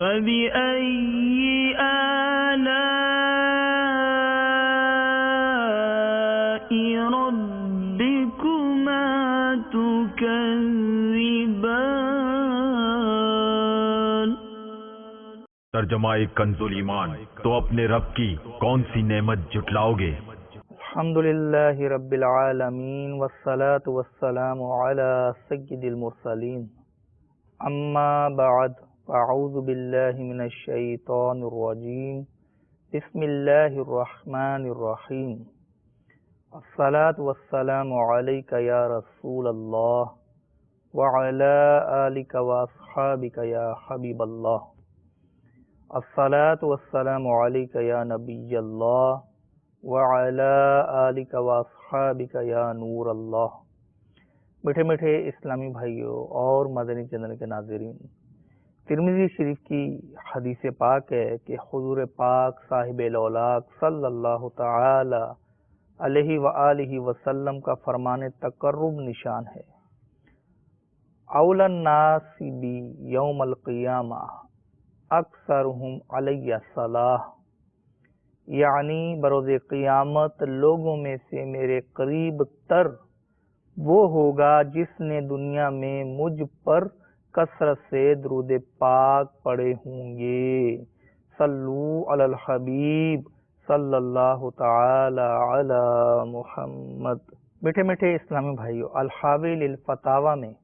فَبِأَيِّ آلَاءِ رَبِّكُمَا تُكَذِّبَانِ۔ ترجمہ کنز ایمان، تو اپنے رب کی کون سی نعمت جھٹلاؤ گے؟ الحمدللہ رب العالمین والصلاة والسلام علی سید المرسلین، اما بعد، اعوذ باللہ من الشیطان الرجیم، بسم اللہ الرحمن الرحیم، الصلاة والسلام علیک یا رسول اللہ وعلی آلک واصحابک یا حبیب اللہ، الصلاة والسلام علیک یا نبی اللہ وعلی آلک واصحابک یا نور اللہ۔ میٹھے میٹھے اسلامی بھائیوں اور مدنی چینل کے ناظرین، ترمذی شریف کی حدیث پاک ہے کہ حضور پاک صاحب الاولاق صلی اللہ تعالی علیہ وآلہ وسلم کا فرمان تقرب نشان ہے، اولی الناس بی یوم القیامہ اکثرہم علی الصلاۃ، یعنی بروز قیامت لوگوں میں سے میرے قریب تر وہ ہوگا جس نے دنیا میں مجھ پر کثرت سے درود پاک پڑھے ہوں گے۔ صلو علی الحبیب صلی اللہ تعالی علی محمد۔ میٹھے میٹھے اسلامی بھائیو، الحاوی للفتاوی میں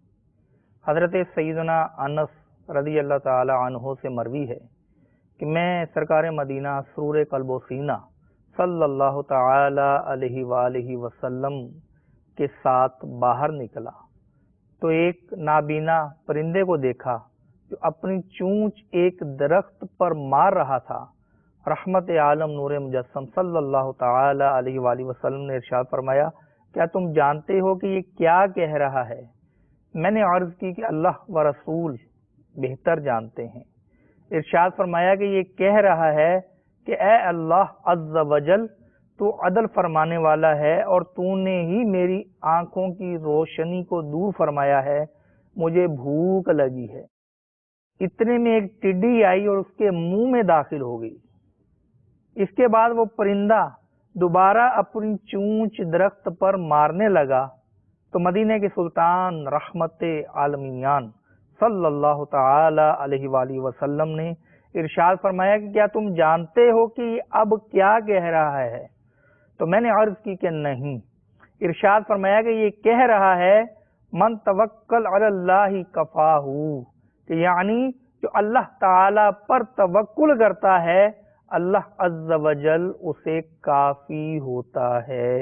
حضرت سیدنا انس رضی اللہ تعالی عنہ سے مروی ہے کہ میں سرکار مدینہ سرور قلب و سینہ صلی اللہ تعالی علیہ وآلہ وسلم کے ساتھ باہر نکلا تو ایک نابینا پرندے کو دیکھا جو اپنی چونچ ایک درخت پر مار رہا تھا۔ رحمت عالم نور مجسم صلی اللہ تعالی علیہ وآلہ وسلم نے ارشاد فرمایا، کیا تم جانتے ہو کہ یہ کیا کہہ رہا ہے؟ میں نے عرض کی کہ اللہ و رسول بہتر جانتے ہیں۔ ارشاد فرمایا کہ یہ کہہ رہا ہے کہ اے اللہ عز و جل، تو عدل فرمانے والا ہے اور تو نے ہی میری آنکھوں کی روشنی کو دور فرمایا ہے، مجھے بھوک لگی ہے۔ اتنے میں ایک ٹڈی آئی اور اس کے منہ میں داخل ہو گئی۔ اس کے بعد وہ پرندہ دوبارہ اپنی چونچ درخت پر مارنے لگا تو مدینہ کے سلطان رحمت عالمیان صلی اللہ تعالی علیہ وآلہ وسلم نے ارشاد فرمایا کہ کیا تم جانتے ہو کہ یہ اب کیا کہہ رہا ہے؟ تو میں نے عرض کی کہ نہیں۔ ارشاد فرمایا کہ یہ کہہ رہا ہے من توکل علی اللہ کفاہ، کہ یعنی جو اللہ تعالی پر توکل کرتا ہے اللہ عز و جل اسے کافی ہوتا ہے۔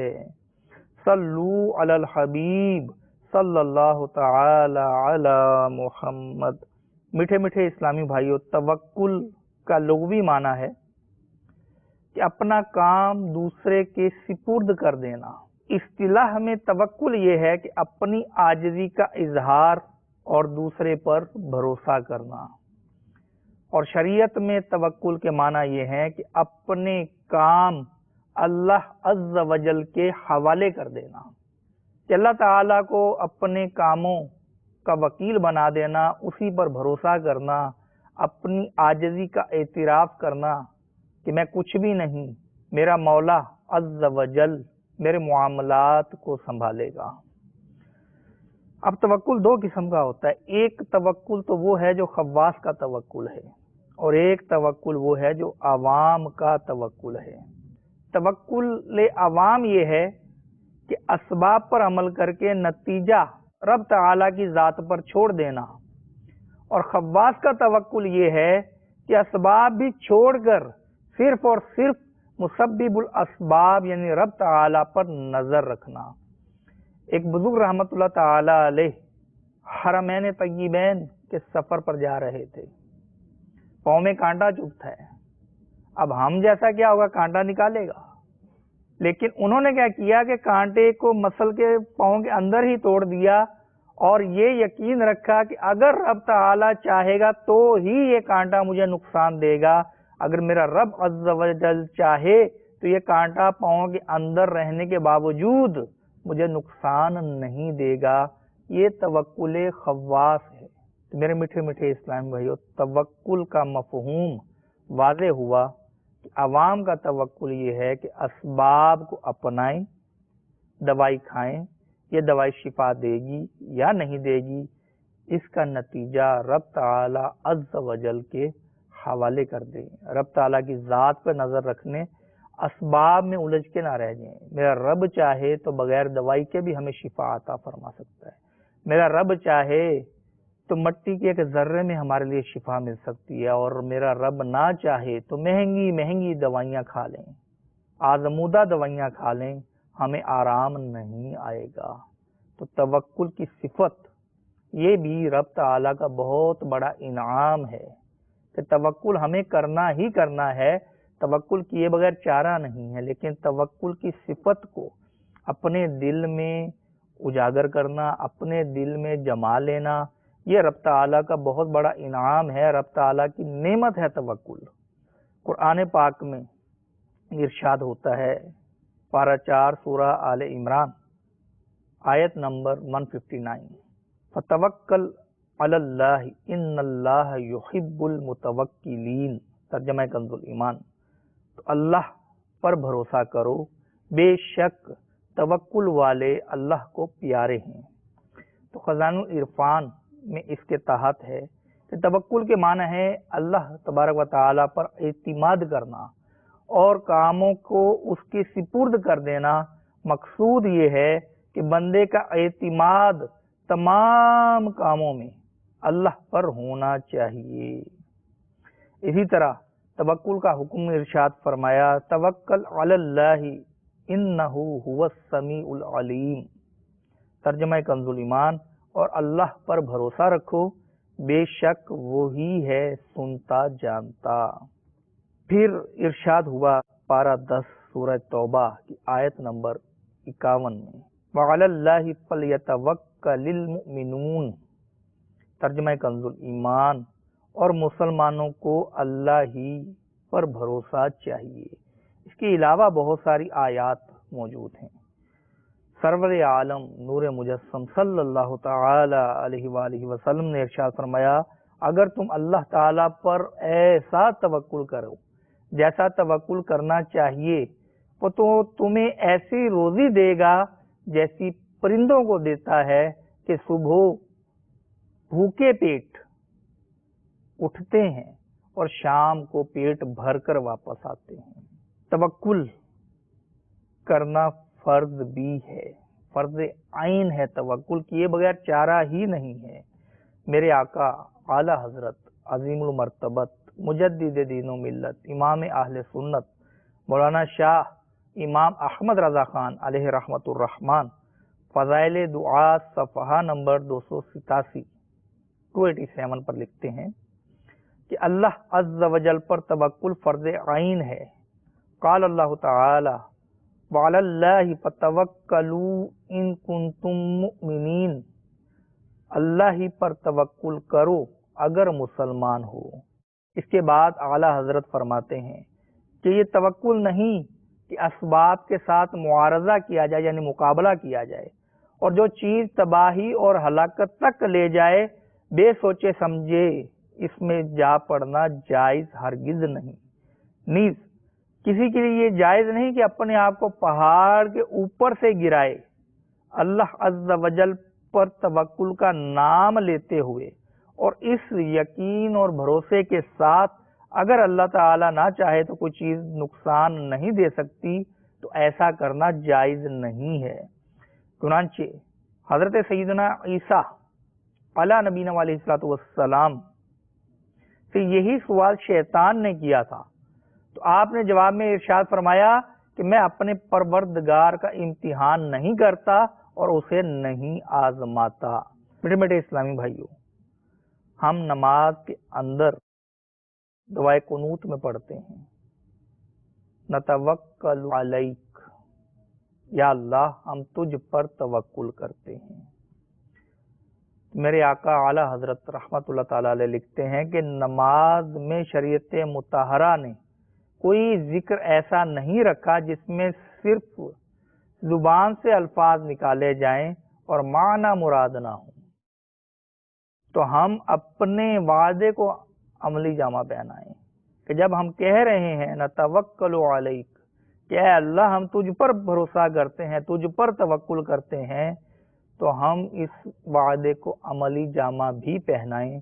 صلو علی الحبیب صلی اللہ تعالی علی محمد۔ میٹھے میٹھے اسلامی بھائیوں، توکل کا لغوی معنی ہے کہ اپنا کام دوسرے کے سپرد کر دینا۔ اصطلاح میں توکل یہ ہے کہ اپنی عاجزی کا اظہار اور دوسرے پر بھروسہ کرنا، اور شریعت میں توکل کے معنی یہ ہے کہ اپنے کام اللہ عز و جل کے حوالے کر دینا، کہ اللہ تعالیٰ کو اپنے کاموں کا وکیل بنا دینا، اسی پر بھروسہ کرنا، اپنی عاجزی کا اعتراف کرنا کہ میں کچھ بھی نہیں، میرا مولا عز و جل میرے معاملات کو سنبھالے گا۔ اب توکل دو قسم کا ہوتا ہے، ایک توکل تو وہ ہے جو خواص کا توکل ہے، اور ایک توکل وہ ہے جو عوام کا توکل ہے۔ توکل عوام یہ ہے کہ اسباب پر عمل کر کے نتیجہ رب تعالیٰ کی ذات پر چھوڑ دینا، اور خواص کا توکل یہ ہے کہ اسباب بھی چھوڑ کر صرف اور صرف مسبب الاسباب یعنی رب تعالیٰ پر نظر رکھنا۔ ایک بزرگ رحمت اللہ تعالی علیہ حرمین طیبین کے سفر پر جا رہے تھے، پاؤں میں کانٹا چبھتا ہے۔ اب ہم جیسا کیا ہوگا، کانٹا نکالے گا، لیکن انہوں نے کیا کیا کہ کانٹے کو مسل کے پاؤں کے اندر ہی توڑ دیا، اور یہ یقین رکھا کہ اگر رب تعالیٰ چاہے گا تو ہی یہ کانٹا مجھے نقصان دے گا، اگر میرا رب عز و جل چاہے تو یہ کانٹا پاؤں کے اندر رہنے کے باوجود مجھے نقصان نہیں دے گا۔ یہ توکل خواص ہے۔ تو میرے میٹھے میٹھے اسلامی بھائیو، توکل کا مفہوم واضح ہوا کہ عوام کا توکل یہ ہے کہ اسباب کو اپنائیں، دوائی کھائیں، یہ دوائی شفا دے گی یا نہیں دے گی، اس کا نتیجہ رب تعالی عز و جل کے حوالے کر دیں، رب تعالیٰ کی ذات پہ نظر رکھنے، اسباب میں الجھ کے نہ رہ جائیں۔ میرا رب چاہے تو بغیر دوائی کے بھی ہمیں شفا عطا فرما سکتا ہے، میرا رب چاہے تو مٹی کے ایک ذرے میں ہمارے لیے شفا مل سکتی ہے، اور میرا رب نہ چاہے تو مہنگی مہنگی دوائیاں کھا لیں، آزمودہ دوائیاں کھا لیں، ہمیں آرام نہیں آئے گا۔ تو توکل کی صفت یہ بھی رب تعالیٰ کا بہت بڑا انعام ہے کہ توکل ہمیں کرنا ہی کرنا ہے، توکل کیے بغیر چارہ نہیں ہے، لیکن توکل کی صفت کو اپنے دل میں اجاگر کرنا، اپنے دل میں جما لینا، یہ رب تعالیٰ کا بہت بڑا انعام ہے، رب تعالیٰ کی نعمت ہے توکل۔ قرآن پاک میں ارشاد ہوتا ہے، پارہ 4 سورہ آل عمران، آیت نمبر 159، فَتَوَكَّلْ عَلَى اللَّهِ إِنَّ اللَّهَ يُحِبُّ الْمُتَوَكِّلِينَ، ترجمہ کنز الایمان، تو اللہ پر بھروسہ کرو، بے شک توکل والے اللہ کو پیارے ہیں۔ تو خزانہ العرفان میں اس کے تحت ہے کہ توکل کے معنی ہے اللہ تبارک و تعالیٰ پر اعتماد کرنا اور کاموں کو اس کے سپرد کر دینا۔ مقصود یہ ہے کہ بندے کا اعتماد تمام کاموں میں اللہ پر ہونا چاہیے۔ اسی طرح توکل کا حکم ارشاد فرمایا، توکل علی اللہ انہ هو السمیع العلیم، ترجمہ کنز الایمان، اور اللہ پر بھروسہ رکھو، بے شک وہی ہے سنتا جانتا۔ پھر ارشاد ہوا پارہ 10 سورہ توبہ کی آیت نمبر 51 میں، وعلی اللہ فلیتوکل المؤمنون، ترجمہ کنز الایمان، اور مسلمانوں کو اللہ ہی پر بھروسہ چاہیے۔ اس کے علاوہ بہت ساری آیات موجود ہیں۔ سرور عالم نور مجسم صلی اللہ تعالی علیہ وآلہ وسلم نے ارشاد فرمایا، اگر تم اللہ تعالی پر ایسا توکل کرو جیسا توکل کرنا چاہیے تو تمہیں ایسی روزی دے گا جیسی پرندوں کو دیتا ہے کہ صبح بھوکے پیٹ اٹھتے ہیں اور شام کو پیٹ بھر کر واپس آتے ہیں۔ توکل کرنا فرض بھی ہے، فرض عین ہے، توکل کیے بغیر چارہ ہی نہیں ہے۔ میرے آقا اعلی حضرت عظیم المرتبت مجدد دین و ملت امام اہل سنت مولانا شاہ امام احمد رضا خان علیہ رحمت الرحمن فضائل دعا صفحہ نمبر 287 پر لکھتے ہیں کہ اللہ عز و جل پر توکل فرض عین ہے۔ قال اللہ تعالی وعلی اللہ فتوکلوا ان کنتم مؤمنین، اللہ ہی پر توکل کرو اگر مسلمان ہو۔ اس کے بعد اعلی حضرت فرماتے ہیں کہ یہ توکل نہیں کہ اسباب کے ساتھ معارضہ کیا جائے، یعنی مقابلہ کیا جائے، اور جو چیز تباہی اور ہلاکت تک لے جائے بے سوچے سمجھے اس میں جا پڑنا جائز ہرگز نہیں۔ نیز کسی کے لیے یہ جائز نہیں کہ اپنے آپ کو پہاڑ کے اوپر سے گرائے۔ اللہ عز و جل پر توکل کا نام لیتے ہوئے اور اس یقین اور بھروسے کے ساتھ اگر اللہ تعالی نہ چاہے تو کوئی چیز نقصان نہیں دے سکتی تو ایسا کرنا جائز نہیں ہے۔ چنانچہ حضرت سیدنا عیسیٰ علیہ نبینا علیہ الصلوۃ والسلام سے یہی سوال شیطان نے کیا تھا، تو آپ نے جواب میں ارشاد فرمایا کہ میں اپنے پروردگار کا امتحان نہیں کرتا اور اسے نہیں آزماتا۔ میٹھے میٹھے اسلامی بھائیوں، ہم نماز کے اندر دعائے قنوت میں پڑھتے ہیں، نتوکل علیک، یا اللہ ہم تجھ پر توکل کرتے ہیں۔ میرے آقا اعلی حضرت رحمت اللہ تعالی علیہ لکھتے ہیں کہ نماز میں شریعت مطہرہ نے کوئی ذکر ایسا نہیں رکھا جس میں صرف زبان سے الفاظ نکالے جائیں اور معنی مراد نہ ہوں۔ تو ہم اپنے وعدے کو عملی جامہ پہنائیں کہ جب ہم کہہ رہے ہیں نتوکل علیک کہ اے اللہ ہم تجھ پر بھروسہ کرتے ہیں، تجھ پر توکل کرتے ہیں، تو ہم اس وعدے کو عملی جامہ بھی پہنائیں۔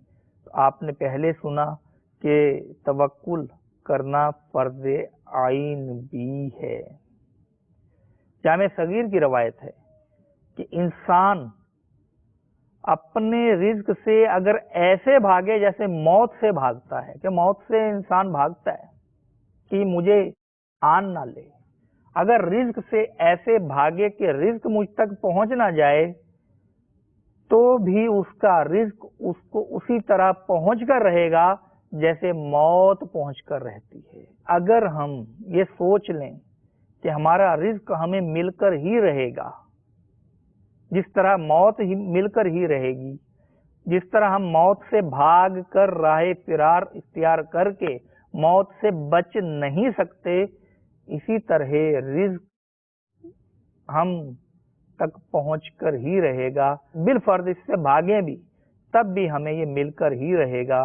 تو آپ نے پہلے سنا کہ توکل کرنا فرض عین بھی ہے۔ جامع صغیر کی روایت ہے کہ انسان اپنے رزق سے اگر ایسے بھاگے جیسے موت سے بھاگتا ہے، کہ موت سے انسان بھاگتا ہے کہ مجھے آن نہ لے، اگر رزق سے ایسے بھاگے کہ رزق مجھ تک پہنچ نہ جائے تو بھی اس کا رزق اس کو اسی طرح پہنچ کر رہے گا جیسے موت پہنچ کر رہتی ہے۔ اگر ہم یہ سوچ لیں کہ ہمارا رزق ہمیں مل کر ہی رہے گا، جس طرح موت ہی مل کر ہی رہے گی، جس طرح ہم موت سے بھاگ کر راہ فرار اختیار کر کے موت سے بچ نہیں سکتے، اسی طرح رزق ہم تک پہنچ کر ہی رہے گا۔ بالفرض اس سے بھاگیں بھی تب بھی ہمیں یہ مل کر ہی رہے گا۔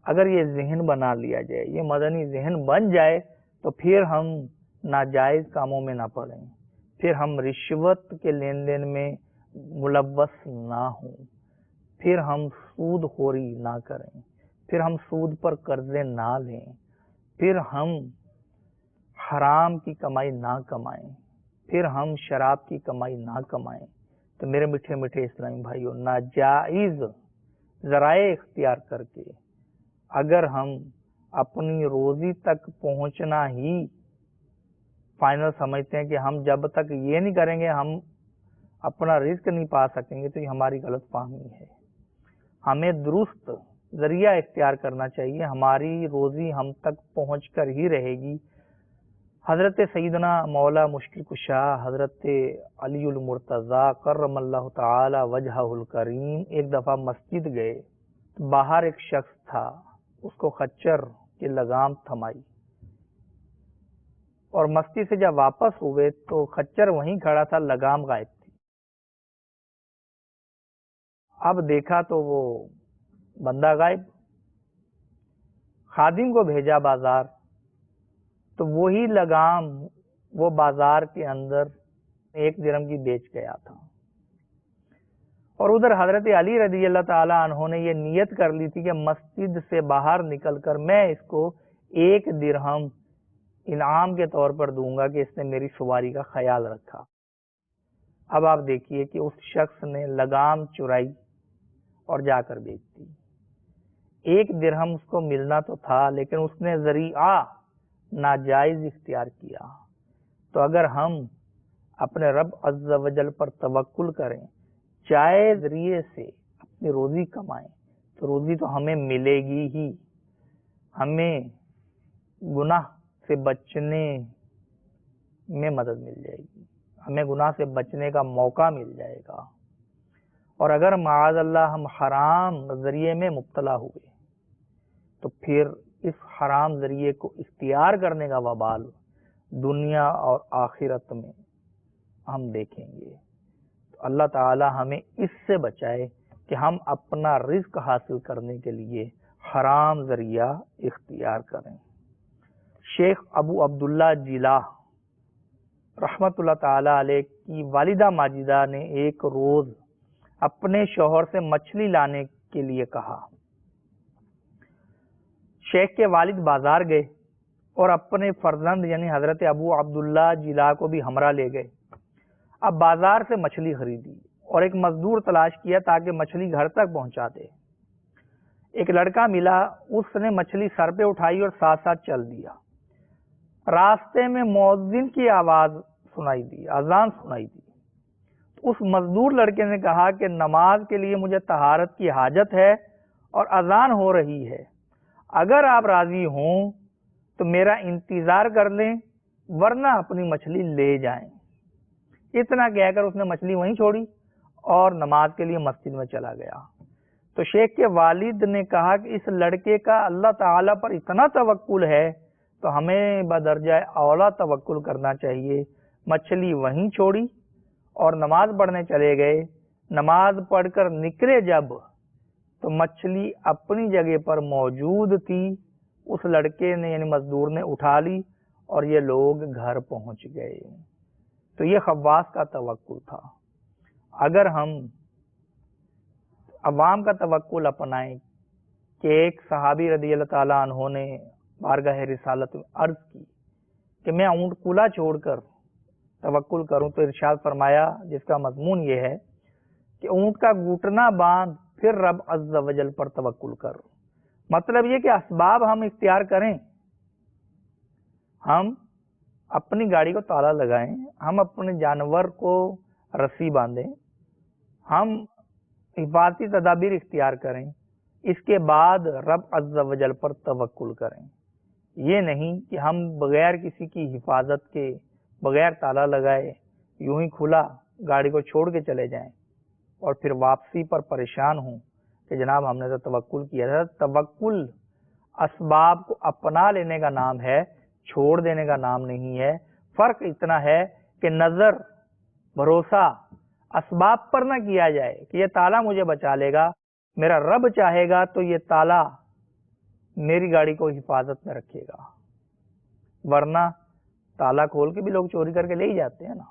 اگر یہ ذہن بنا لیا جائے، یہ مدنی ذہن بن جائے، تو پھر ہم ناجائز کاموں میں نہ پڑیں، پھر ہم رشوت کے لین دین میں ملوث نہ ہوں، پھر ہم سود خوری نہ کریں، پھر ہم سود پر قرضے نہ لیں، پھر ہم حرام کی کمائی نہ کمائیں، پھر ہم شراب کی کمائی نہ کمائیں۔ تو میرے میٹھے میٹھے اسلامی بھائیوں، ناجائز ذرائع اختیار کر کے اگر ہم اپنی روزی تک پہنچنا ہی فائنل سمجھتے ہیں کہ ہم جب تک یہ نہیں کریں گے ہم اپنا رزق نہیں پا سکیں گے، تو یہ ہماری غلط فہمی ہے۔ ہمیں درست ذریعہ اختیار کرنا چاہیے، ہماری روزی ہم تک پہنچ کر ہی رہے گی۔ حضرت سیدنا مولا مشکل کشا حضرت علی المرتضیٰ کرم اللہ تعالی وجہہ الکریم ایک دفعہ مسجد گئے، باہر ایک شخص تھا، اس کو خچر کی لگام تھمائی، اور مسجد سے جب واپس ہوئے تو خچر وہیں کھڑا تھا، لگام غائب تھی۔ اب دیکھا تو وہ بندہ غائب، خادم کو بھیجا بازار، تو وہی لگام وہ بازار کے اندر 1 درہم کی بیچ گیا تھا، اور ادھر حضرت علی رضی اللہ تعالی عنہ نے یہ نیت کر لی تھی کہ مسجد سے باہر نکل کر میں اس کو 1 درہم انعام کے طور پر دوں گا کہ اس نے میری سواری کا خیال رکھا۔ اب آپ دیکھیے کہ اس شخص نے لگام چرائی اور جا کر بیچ دی۔ 1 درہم اس کو ملنا تو تھا، لیکن اس نے ذریعہ ناجائز اختیار کیا۔ تو اگر ہم اپنے رب عز و جل پر توکل کریں، جائز ذریعے سے اپنی روزی کمائیں، تو روزی تو ہمیں ملے گی ہی، ہمیں گناہ سے بچنے میں مدد مل جائے گی، ہمیں گناہ سے بچنے کا موقع مل جائے گا۔ اور اگر معاذ اللہ ہم حرام ذریعے میں مبتلا ہوئے تو پھر اس حرام ذریعے کو اختیار کرنے کا وبال دنیا اور آخرت میں ہم دیکھیں گے۔ تو اللہ تعالی ہمیں اس سے بچائے کہ ہم اپنا رزق حاصل کرنے کے لیے حرام ذریعہ اختیار کریں۔ شیخ ابو عبداللہ جیلہ رحمت اللہ تعالی علیہ کی والدہ ماجدہ نے ایک روز اپنے شوہر سے مچھلی لانے کے لیے کہا۔ شیخ کے والد بازار گئے اور اپنے فرزند یعنی حضرت ابو عبداللہ جیلہ کو بھی ہمراہ لے گئے۔ اب بازار سے مچھلی خریدی اور ایک مزدور تلاش کیا تاکہ مچھلی گھر تک پہنچا دے۔ ایک لڑکا ملا، اس نے مچھلی سر پہ اٹھائی اور ساتھ ساتھ چل دیا۔ راستے میں مؤذن کی آواز سنائی دی، اذان سنائی دی۔ اس مزدور لڑکے نے کہا کہ نماز کے لیے مجھے طہارت کی حاجت ہے اور اذان ہو رہی ہے، اگر آپ راضی ہوں تو میرا انتظار کر لیں ورنہ اپنی مچھلی لے جائیں۔ اتنا کہہ کر اس نے مچھلی وہیں چھوڑی اور نماز کے لیے مسجد میں چلا گیا۔ تو شیخ کے والد نے کہا کہ اس لڑکے کا اللہ تعالی پر اتنا توکل ہے تو ہمیں بدرجہ اولا توکل کرنا چاہیے۔ مچھلی وہیں چھوڑی اور نماز پڑھنے چلے گئے۔ نماز پڑھ کر نکلے جب تو مچھلی اپنی جگہ پر موجود تھی، اس لڑکے نے یعنی مزدور نے اٹھا لی اور یہ لوگ گھر پہنچ گئے۔ تو یہ خواص کا توکل تھا۔ اگر ہم عوام کا توکل اپنائیں کہ ایک صحابی رضی اللہ تعالیٰ عنہ نے بارگاہ رسالت میں عرض کی کہ میں اونٹ کلا چھوڑ کر توکل کروں، تو ارشاد فرمایا جس کا مضمون یہ ہے کہ اونٹ کا گھٹنا باندھ پھر رب عز و جل پر توکل کر۔ مطلب یہ کہ اسباب ہم اختیار کریں، ہم اپنی گاڑی کو تالا لگائیں، ہم اپنے جانور کو رسی باندھیں، ہم حفاظتی تدابیر اختیار کریں، اس کے بعد رب عز و جل پر توکل کریں۔ یہ نہیں کہ ہم بغیر کسی کی حفاظت کے، بغیر تالا لگائے یوں ہی کھلا گاڑی کو چھوڑ کے چلے جائیں اور پھر واپسی پر پریشان ہوں کہ جناب ہم نے تو توکل کیا تھا۔ توکل اسباب کو اپنا لینے کا نام ہے، چھوڑ دینے کا نام نہیں ہے۔ فرق اتنا ہے کہ نظر، بھروسہ اسباب پر نہ کیا جائے کہ یہ تالا مجھے بچا لے گا، میرا رب چاہے گا تو یہ تالا میری گاڑی کو حفاظت میں رکھے گا، ورنہ تالا کھول کے بھی لوگ چوری کر کے لے ہی جاتے ہیں نا۔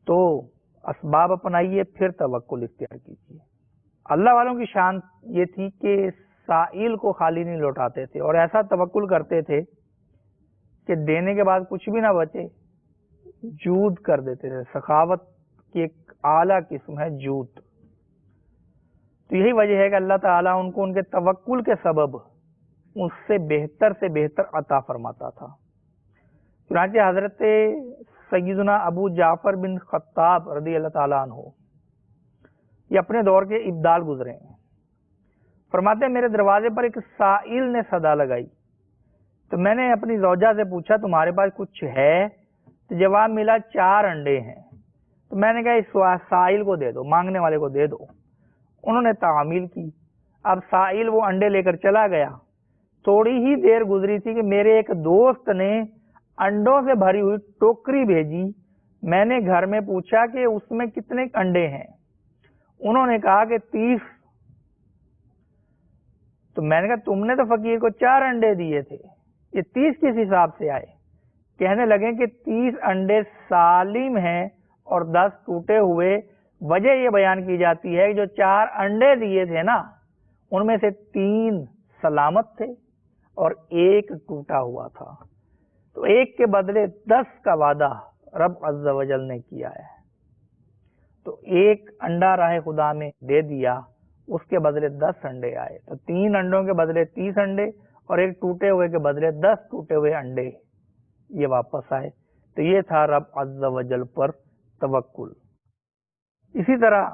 تو اسباب اپنائیے پھر توکل اختیار کیجیے۔ اللہ والوں کی شان یہ تھی کہ سائل کو خالی نہیں لوٹاتے تھے اور ایسا توکل کرتے تھے کہ دینے کے بعد کچھ بھی نہ بچے جود کر دیتے تھے۔ سخاوت کی ایک اعلیٰ قسم ہے جود۔ تو یہی وجہ ہے کہ اللہ تعالیٰ ان کو ان کے توکل کے سبب اس سے بہتر عطا فرماتا تھا۔ چنانچہ حضرت سیدنا ابو جعفر بن خطاب رضی اللہ تعالیٰ عنہ یہ اپنے دور کے ابدال گزرے ہیں۔ فرماتے ہیں میرے دروازے پر ایک سائل نے صدا لگائی تو میں نے اپنی زوجہ سے پوچھا تمہارے پاس کچھ ہے؟ تو جواب ملا 4 انڈے ہیں۔ تو میں نے کہا اس سائل کو دے دو، مانگنے والے کو دے دو۔ انہوں نے تعمیل کی۔ اب سائل وہ انڈے لے کر چلا گیا۔ تھوڑی ہی دیر گزری تھی کہ میرے ایک دوست نے انڈوں سے بھری ہوئی ٹوکری بھیجی۔ میں نے گھر میں پوچھا کہ اس میں کتنے انڈے ہیں؟ انہوں نے کہا کہ 30۔ تو میں نے کہا تم نے تو فقیر کو 4 انڈے دیے تھے، یہ 30 کس حساب سے آئے؟ کہنے لگے کہ 30 انڈے سالم ہیں اور 10 ٹوٹے ہوئے۔ وجہ یہ بیان کی جاتی ہے کہ جو 4 انڈے دیے تھے نا ان میں سے 3 سلامت تھے اور 1 ٹوٹا ہوا تھا۔ تو 1 کے بدلے 10 کا وعدہ رب عز و جل نے کیا ہے۔ تو 1 انڈا راہ خدا میں دے دیا، اس کے بدلے 10 انڈے آئے۔ تو 3 انڈوں کے بدلے 30 انڈے اور 1 ٹوٹے ہوئے کے بدلے 10 ٹوٹے ہوئے انڈے یہ واپس آئے۔ تو یہ تھا رب عز و جل پر توکل۔ اسی طرح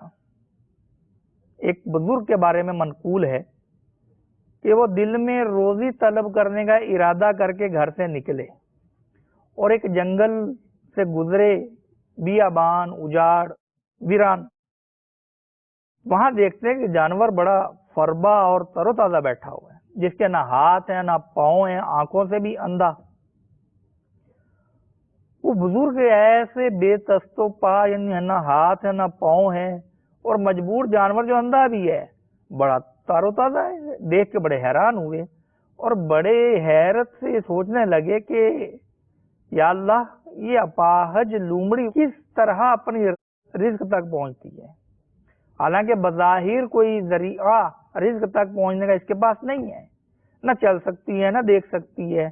ایک بزرگ کے بارے میں منقول ہے کہ وہ دل میں روزی طلب کرنے کا ارادہ کر کے گھر سے نکلے اور ایک جنگل سے گزرے، بیابان، اجاڑ، ویران۔ وہاں دیکھتے ہیں کہ جانور بڑا فربا اور تر و تازہ بیٹھا ہوا ہے، جس کے نہ ہاتھ ہیں نہ پاؤں ہیں، آنکھوں سے بھی اندھا۔ وہ بزرگ ایسے بے دست و پا، یعنی نہ ہاتھ ہے نہ پاؤں ہے، اور مجبور جانور جو اندھا بھی ہے بڑا تر و تازہ ہے۔ دیکھ کے بڑے حیران ہوئے اور بڑے حیرت سے سوچنے لگے کہ یا اللہ، یہ اپاہج لومڑی کس طرح اپنی رزق تک پہنچتی ہے؟ حالانکہ بظاہر کوئی ذریعہ رزق تک پہنچنے کا اس کے پاس نہیں ہے، نہ چل سکتی ہے نہ دیکھ سکتی ہے۔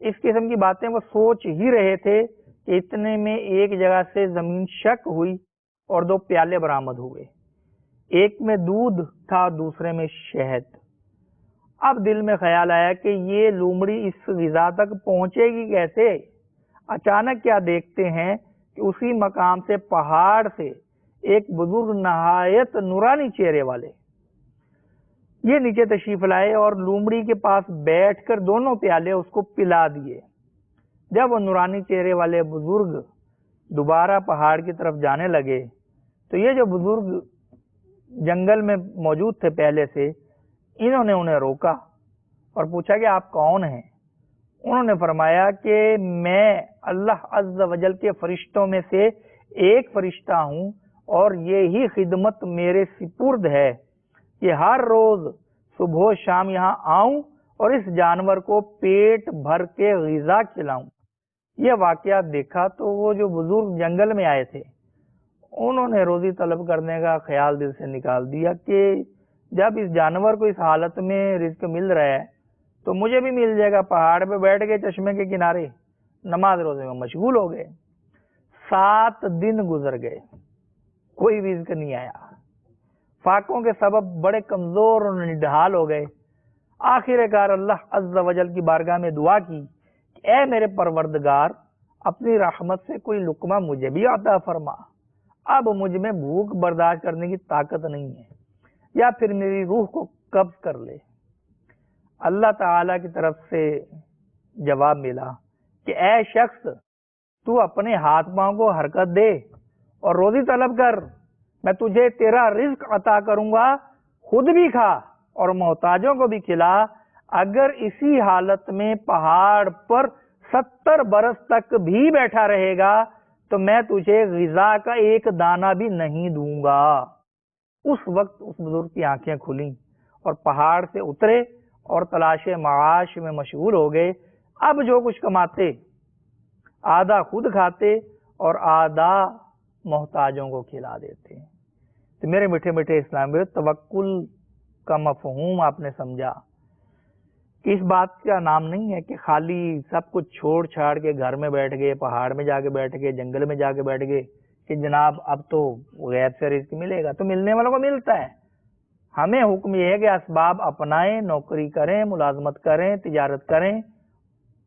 اس قسم کی باتیں وہ سوچ ہی رہے تھے کہ اتنے میں ایک جگہ سے زمین شک ہوئی اور 2 پیالے برآمد ہوئے۔ ایک میں دودھ تھا، دوسرے میں شہد۔ اب دل میں خیال آیا کہ یہ لومڑی اس غذا تک پہنچے گی کیسے؟ اچانک کیا دیکھتے ہیں کہ اسی مقام سے پہاڑ سے ایک بزرگ نہایت نورانی چہرے والے یہ نیچے تشریف لائے اور لومڑی کے پاس بیٹھ کر دونوں پیالے اس کو پلا دیے۔ جب وہ نورانی چہرے والے بزرگ دوبارہ پہاڑ کی طرف جانے لگے تو یہ جو بزرگ جنگل میں موجود تھے پہلے سے، انہوں نے انہیں روکا اور پوچھا کہ آپ کون ہیں؟ انہوں نے فرمایا کہ میں اللہ عز و جل کے فرشتوں میں سے ایک فرشتہ ہوں اور یہی خدمت میرے سپرد ہے کہ ہر روز صبح و شام یہاں آؤں اور اس جانور کو پیٹ بھر کے غذا کھلاؤں۔ یہ واقعہ دیکھا تو وہ جو بزرگ جنگل میں آئے تھے انہوں نے روزی طلب کرنے کا خیال دل سے نکال دیا کہ جب اس جانور کو اس حالت میں رزق مل رہا ہے تو مجھے بھی مل جائے گا۔ پہاڑ پہ بیٹھ گئے چشمے کے کنارے، نماز روزے میں مشغول ہو گئے۔ 7 دن گزر گئے، کوئی رزق نہیں آیا۔ فاقوں کے سبب بڑے کمزور اور نڈھال ہو گئے۔ آخر کار اللہ عز و جل کی بارگاہ میں دعا کی کہ اے میرے پروردگار، اپنی رحمت سے کوئی لقمہ مجھے بھی عطا فرما۔ اب مجھ میں بھوک برداشت کرنے کی طاقت نہیں ہے، یا پھر میری روح کو قبض کر لے۔ اللہ تعالی کی طرف سے جواب ملا کہ اے شخص، تو اپنے ہاتھ پاؤں کو حرکت دے اور روزی طلب کر، میں تجھے تیرا رزق عطا کروں گا، خود بھی کھا اور محتاجوں کو بھی کھلا۔ اگر اسی حالت میں پہاڑ پر 70 برس تک بھی بیٹھا رہے گا تو میں تجھے غذا کا ایک دانہ بھی نہیں دوں گا۔ اس وقت اس بزرگ کی آنکھیں کھلیں اور پہاڑ سے اترے اور تلاش معاش میں مشغول ہو گئے۔ اب جو کچھ کماتے آدھا خود کھاتے اور آدھا محتاجوں کو کھلا دیتے۔ تو میرے میٹھے میٹھے اسلامی توکل کا مفہوم آپ نے سمجھا کہ اس بات کا نام نہیں ہے کہ خالی سب کچھ چھوڑ چھاڑ کے گھر میں بیٹھ گئے، پہاڑ میں جا کے بیٹھ گئے، جنگل میں جا کے بیٹھ گئے کہ جناب اب تو غیب سے رزق ملے گا۔ تو ملنے والوں کو ملتا ہے۔ ہمیں حکم یہ ہے کہ اسباب اپنائیں، نوکری کریں، ملازمت کریں، تجارت کریں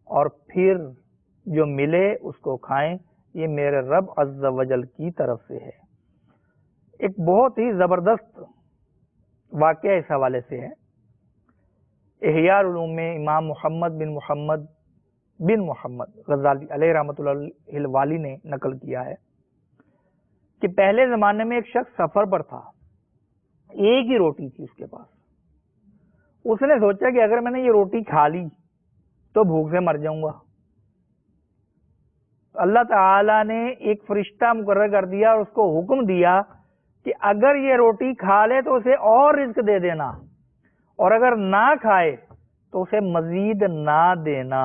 اور پھر جو ملے اس کو کھائیں۔ یہ میرے رب عز و جل کی طرف سے ہے۔ ایک بہت ہی زبردست واقعہ اس حوالے سے ہے۔ احیاء العلوم میں امام محمد بن محمد غزالی علیہ رحمۃ اللہ الوالی نے نقل کیا ہے کہ پہلے زمانے میں ایک شخص سفر پر تھا، ایک ہی روٹی تھی اس کے پاس۔ اس نے سوچا کہ اگر میں نے یہ روٹی کھا لی تو بھوک سے مر جاؤں گا۔ اللہ تعالی نے ایک فرشتہ مقرر کر دیا اور اس کو حکم دیا کہ اگر یہ روٹی کھا لے تو اسے اور رزق دے دینا، اور اگر نہ کھائے تو اسے مزید نہ دینا۔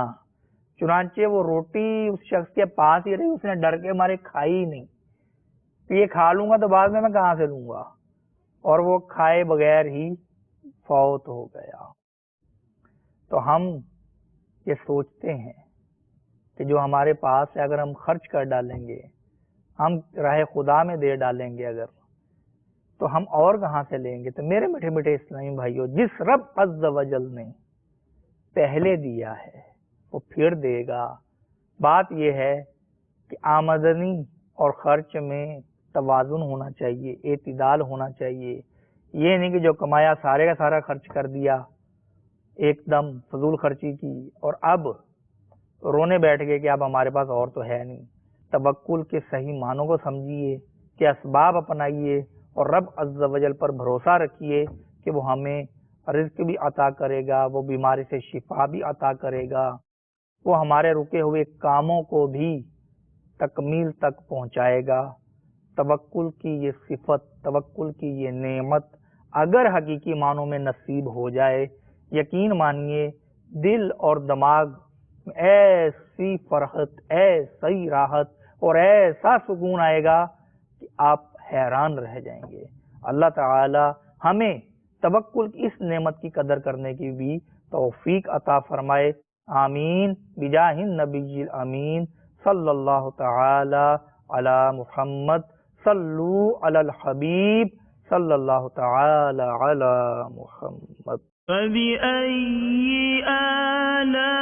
چنانچہ وہ روٹی اس شخص کے پاس ہی رہی، اس نے ڈر کے مارے کھائی ہی نہیں کہ یہ کھا لوں گا تو بعد میں کہاں سے لوں گا، اور وہ کھائے بغیر ہی فوت ہو گیا۔ تو ہم یہ سوچتے ہیں کہ جو ہمارے پاس ہے اگر ہم خرچ کر ڈالیں گے، ہم راہ خدا میں دے ڈالیں گے اگر، تو ہم اور کہاں سے لیں گے؟ تو میرے میٹھے میٹھے اسلامی بھائیوں، جس رب عز و جل نے پہلے دیا ہے وہ پھر دے گا۔ بات یہ ہے کہ آمدنی اور خرچ میں توازن ہونا چاہیے، اعتدال ہونا چاہیے۔ یہ نہیں کہ جو کمایا سارے کا سارا خرچ کر دیا، ایک دم فضول خرچی کی اور اب رونے بیٹھ گئے کہ اب ہمارے پاس اور تو ہے نہیں۔ توکل کے صحیح معنوں کو سمجھیے کہ اسباب اپنائیے اور رب عز و جل پر بھروسہ رکھیے کہ وہ ہمیں رزق بھی عطا کرے گا، وہ بیماری سے شفا بھی عطا کرے گا، وہ ہمارے رکے ہوئے کاموں کو بھی تکمیل تک پہنچائے گا۔ توکل کی یہ صفت، توکل کی یہ نعمت اگر حقیقی معنوں میں نصیب ہو جائے، یقین مانیے دل اور دماغ میں ایسی فرحت، ایسی راحت اور ایسا سکون آئے گا کہ آپ حیران رہ جائیں گے۔ اللہ تعالی ہمیں توکل کی اس نعمت کی قدر کرنے کی بھی توفیق عطا فرمائے۔ آمین بجاہ النبی الامین صلی اللہ تعالی علی محمد، صلو علی الحبیب صلی اللہ تعالی علی محمد۔ فبأي آلاء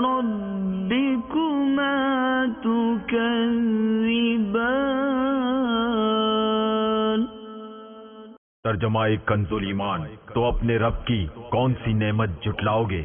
ربكما تكذبان۔ ترجمہ کنز ایمان، تو اپنے رب کی کون سی نعمت جھٹلاؤ گے؟